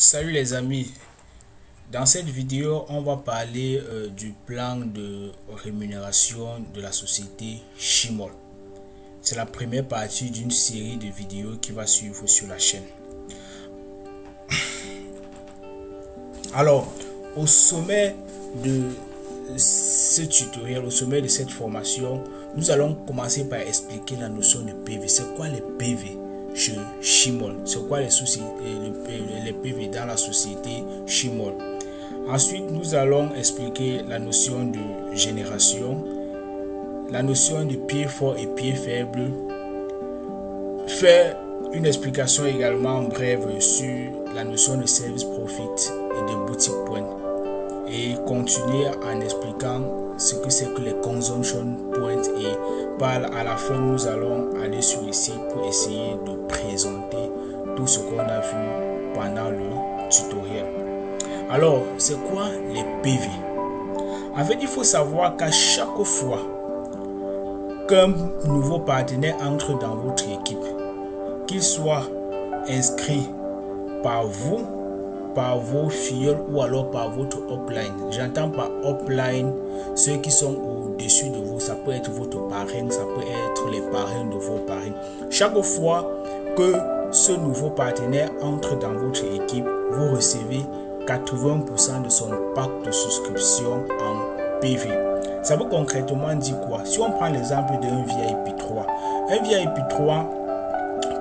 Salut les amis, dans cette vidéo on va parler du plan de rémunération de la société Shimol. C'est la première partie d'une série de vidéos qui va suivre sur la chaîne. Alors, au sommet de ce tutoriel, au sommet de cette formation, nous allons commencer par expliquer la notion de PV. C'est quoi les PV chez Shimol? C'est quoi les PV dans la société Shimol? Ensuite, nous allons expliquer la notion de génération, la notion de pied fort et pied faible, faire une explication également brève sur la notion de service profit et de boutique point, et continuer en expliquant ce que c'est que les consumption points, et à la fin nous allons aller sur le site pour essayer de présenter tout ce qu'on a vu pendant le tutoriel. Alors, c'est quoi les PV? En fait, il faut savoir qu'à chaque fois qu'un nouveau partenaire entre dans votre équipe, qu'il soit inscrit par vous, par vos filles ou alors par votre upline. J'entends par upline ceux qui sont au-dessus de vous. Ça peut être votre parrain, ça peut être les parrains de vos parrains. Chaque fois que ce nouveau partenaire entre dans votre équipe, vous recevez 80% de son pack de souscription en PV. Ça veut concrètement dire quoi? Si on prend l'exemple d'un VIP 3, un VIP 3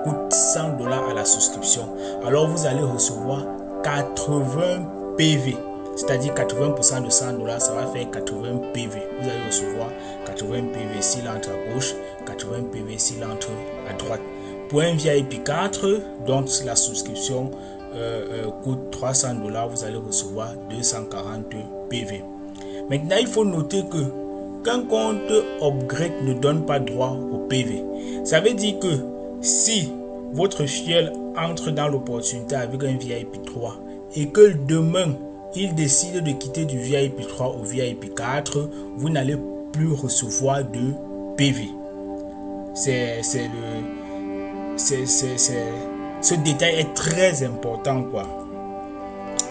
coûte $100 à la souscription. Alors vous allez recevoir 80 PV, c'est-à-dire 80% de $100, ça va faire 80 PV. Vous allez recevoir 80 PV s'il entre à gauche, 80 PV s'il entre à droite. Pour un VIP 4, donc la souscription coûte $300, vous allez recevoir 240 PV. Maintenant, il faut noter que qu'un compte upgrade ne donne pas droit au PV. Ça veut dire que si votre fiel entre dans l'opportunité avec un VIP 3 et que demain il décide de quitter du VIP 3 au VIP 4, vous n'allez plus recevoir de PV. Ce détail est très important, quoi.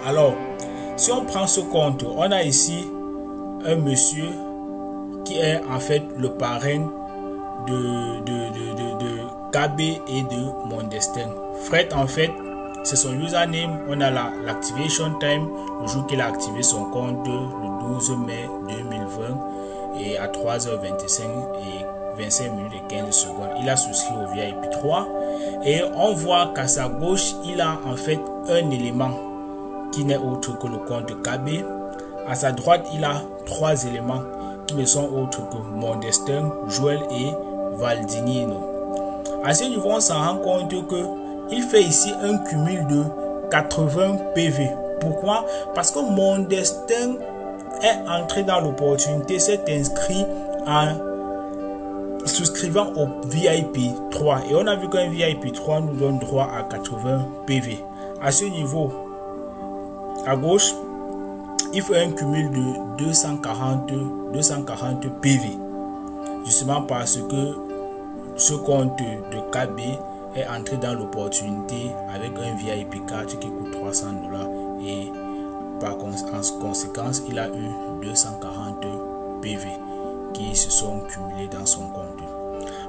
Alors, si on prend ce compte, on a ici un monsieur qui est en fait le parrain de KB et de Mon Destin. Fred, en fait, c'est son username. On a l'activation time, le jour qu'il a activé son compte, le 12 mai 2020, et à 3h25 et 25 minutes et 15 secondes. Il a souscrit au VIP 3 et on voit qu'à sa gauche, il a en fait un élément qui n'est autre que le compte KB. À sa droite, il a 3 éléments qui ne sont autres que Mon Destin, Joël et Valdinino. À ce niveau, on s'en rend compte que il fait ici un cumul de 80 PV. Pourquoi? Parce que Mon Destin est entré dans l'opportunité, s'est inscrit en souscrivant au VIP 3. Et on a vu qu'un VIP 3 nous donne droit à 80 PV. À ce niveau, à gauche, il fait un cumul de 240 PV. Justement parce que ce compte de KB est entré dans l'opportunité avec un VIP 4 qui coûte $300 et par conséquence il a eu 240 PV qui se sont cumulés dans son compte.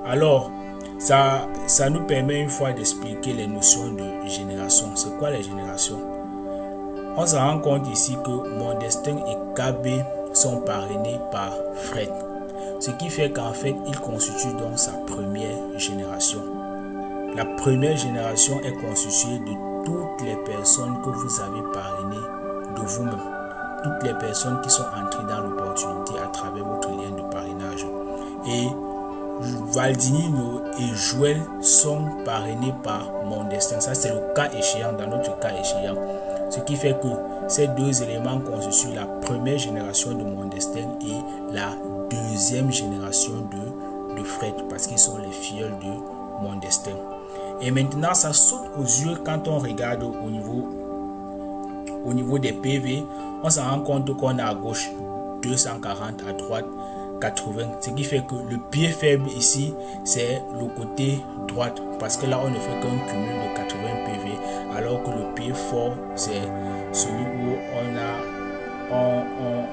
Alors ça nous permet une fois d'expliquer les notions de génération. C'est quoi les générations? On se rend compte ici que Mon Destin et KB sont parrainés par Fred. Ce qui fait qu'en fait, il constitue donc sa première génération. La première génération est constituée de toutes les personnes que vous avez parrainées de vous-même. Toutes les personnes qui sont entrées dans l'opportunité à travers votre lien de parrainage. Et Valdinino et Joël sont parrainés par Mon Destin. Ça, c'est le cas échéant, dans notre cas échéant. Ce qui fait que ces deux éléments constituent la première génération de Mon Destin et la deuxième génération de Fred, parce qu'ils sont les filleuls de Mon Destin. Et maintenant, ça saute aux yeux quand on regarde au niveau des PV. On s'en rend compte qu'on a à gauche 240, à droite 80, ce qui fait que le pied faible ici c'est le côté droite, parce que là on ne fait qu'un cumul de 80 PV, alors que le pied fort, c'est celui où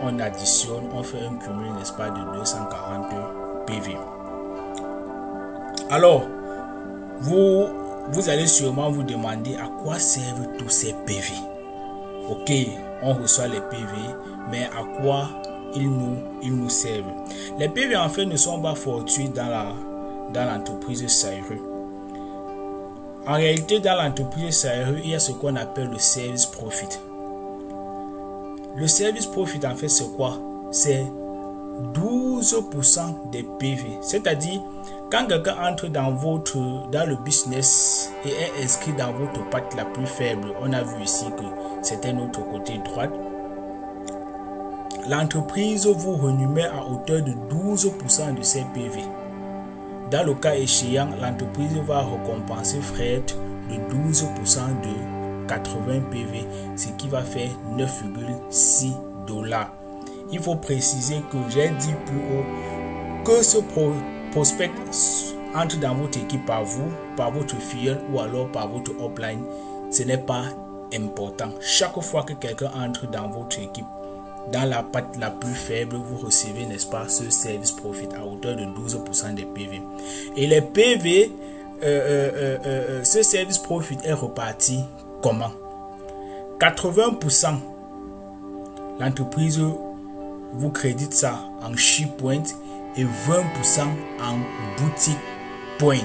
on additionne, on fait un cumul, n'est-ce pas, de 240 PV. Alors, vous allez sûrement vous demander à quoi servent tous ces PV. Ok, on reçoit les PV, mais à quoi ils nous servent? Les PV en fait ne sont pas fortuits dans l'entreprise SAIRE. En réalité, dans l'entreprise SAIRE, il y a ce qu'on appelle le service profit. Le service profit en fait c'est quoi? C'est 12% des PV. C'est-à-dire, quand quelqu'un entre dans le business et est inscrit dans votre patte la plus faible, on a vu ici que c'était notre côté droit, l'entreprise vous rémunère à hauteur de 12% de ses PV. Dans le cas échéant, l'entreprise va récompenser Fred de 12% de 80 PV, ce qui va faire 9,6 $. Il faut préciser que j'ai dit plus haut que ce prospect entre dans votre équipe par vous, par votre filleul ou alors par votre upline, ce n'est pas important. Chaque fois que quelqu'un entre dans votre équipe, dans la patte la plus faible, vous recevez, n'est-ce pas, ce service profit à hauteur de 12% des PV. Et les PV, ce service profit est reparti comment? 80%, l'entreprise vous crédite ça en SharePoint et 20% en boutique point.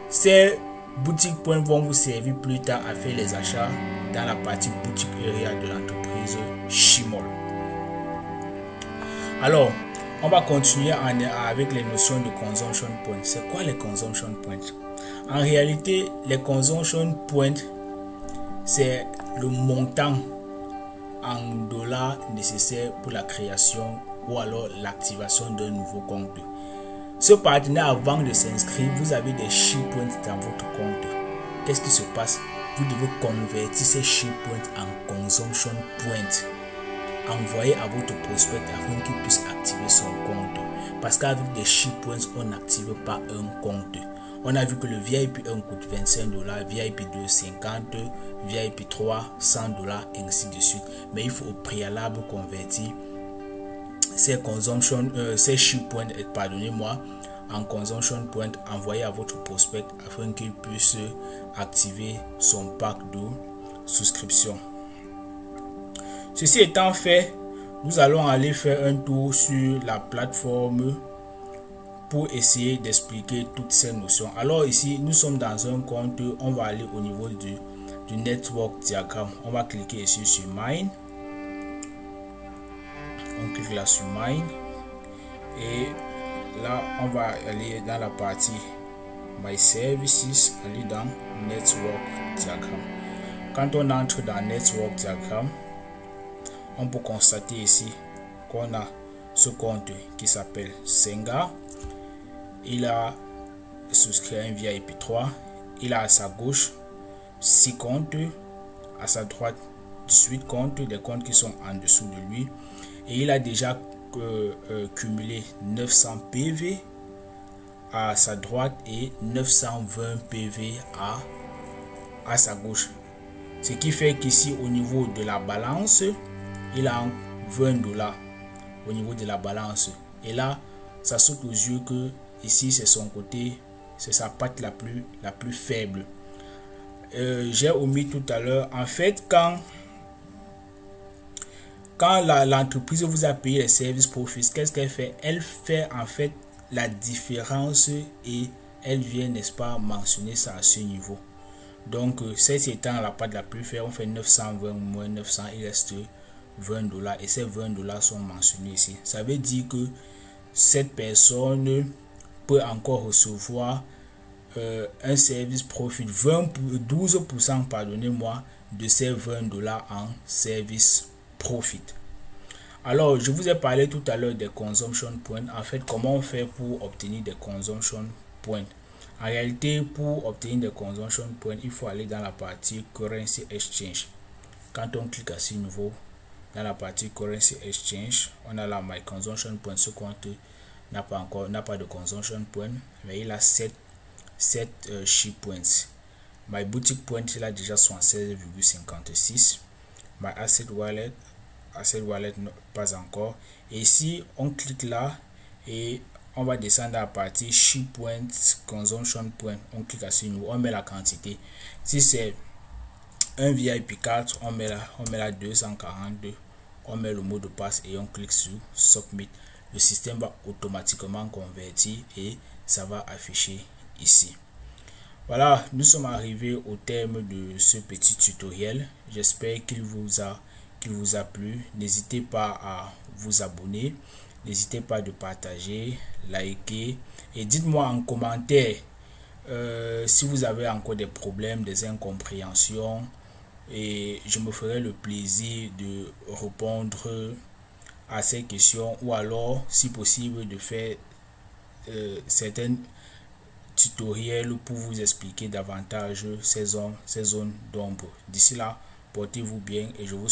Ces boutique points vont vous servir plus tard à faire les achats dans la partie boutique area de l'entreprise Shimol. Alors, on va continuer avec les notions de consumption point. C'est quoi les consumption points? En réalité, les consumption points, c'est le montant en dollars nécessaire pour la création ou alors l'activation d'un nouveau compte. Ce partenaire, avant de s'inscrire, vous avez des SharePoint dans votre compte. Qu'est-ce qui se passe? Vous devez convertir ces SharePoint en consumption point. Envoyer à votre prospect afin qu'il puisse activer son compte. Parce qu'avec des SharePoints, on n'active pas un compte. On a vu que le VIP 1 coûte 25 $, VIP 2 50, VIP 3 100 $, ainsi de suite. Mais il faut au préalable convertir ces SharePoint, pardonnez-moi, en consumption point, envoyé à votre prospect afin qu'il puisse activer son pack de souscription. Ceci étant fait, nous allons aller faire un tour sur la plateforme pour essayer d'expliquer toutes ces notions. Alors ici, nous sommes dans un compte, on va aller au niveau du network diagramme. On va cliquer ici sur Mine. On clique là sur Mine. Et là, on va aller dans la partie My Services, aller dans Network Diagram. Quand on entre dans Network Diagram, on peut constater ici qu'on a ce compte qui s'appelle Senga. Il a souscrit un VIP 3. Il a à sa gauche 6 comptes, à sa droite 18 comptes, des comptes qui sont en dessous de lui. Et il a déjà cumulé 900 PV à sa droite et 920 PV à sa gauche. Ce qui fait qu'ici au niveau de la balance, il a 20 $ au niveau de la balance. Et là, ça saute aux yeux que ici c'est son côté, c'est sa patte la plus faible. J'ai omis tout à l'heure, en fait, quand l'entreprise vous a payé les services profits, qu'est-ce qu'elle fait? Elle fait en fait la différence et elle vient, n'est-ce pas, mentionner ça à ce niveau. Donc, c'est étant la part la plus faible, on fait 920 moins 900, il reste 20 $ et ces 20 $ sont mentionnés ici. Ça veut dire que cette personne peut encore recevoir un service profit 12%, pardonnez-moi, de ces 20 $ en service profit. Alors, je vous ai parlé tout à l'heure des consumption points. En fait, comment on fait pour obtenir des consumption points? En réalité, pour obtenir des consumption points, il faut aller dans la partie Currency Exchange. Quand on clique à ce niveau, dans la partie Currency Exchange, on a là My Consumption Point. Ce compte n'a pas de consumption point, mais il a 7 SharePoints. My boutique point, il a déjà 76,56. My asset wallet, non, pas encore. Et ici, on clique là et on va descendre à partir ship point, consumption point. On clique à ce niveau, on met la quantité. Si c'est un VIP 4, on met là 242. On met le mot de passe et on clique sur Submit. Le système va automatiquement convertir et ça va afficher ici. Voilà, nous sommes arrivés au terme de ce petit tutoriel. J'espère qu'il vous a plu. N'hésitez pas à vous abonner. N'hésitez pas de partager, liker et dites-moi en commentaire si vous avez encore des problèmes, des incompréhensions, et je me ferai le plaisir de répondre à ces questions, ou alors si possible de faire certains tutoriels pour vous expliquer davantage ces zones d'ombre. D'ici là, portez-vous bien et je vous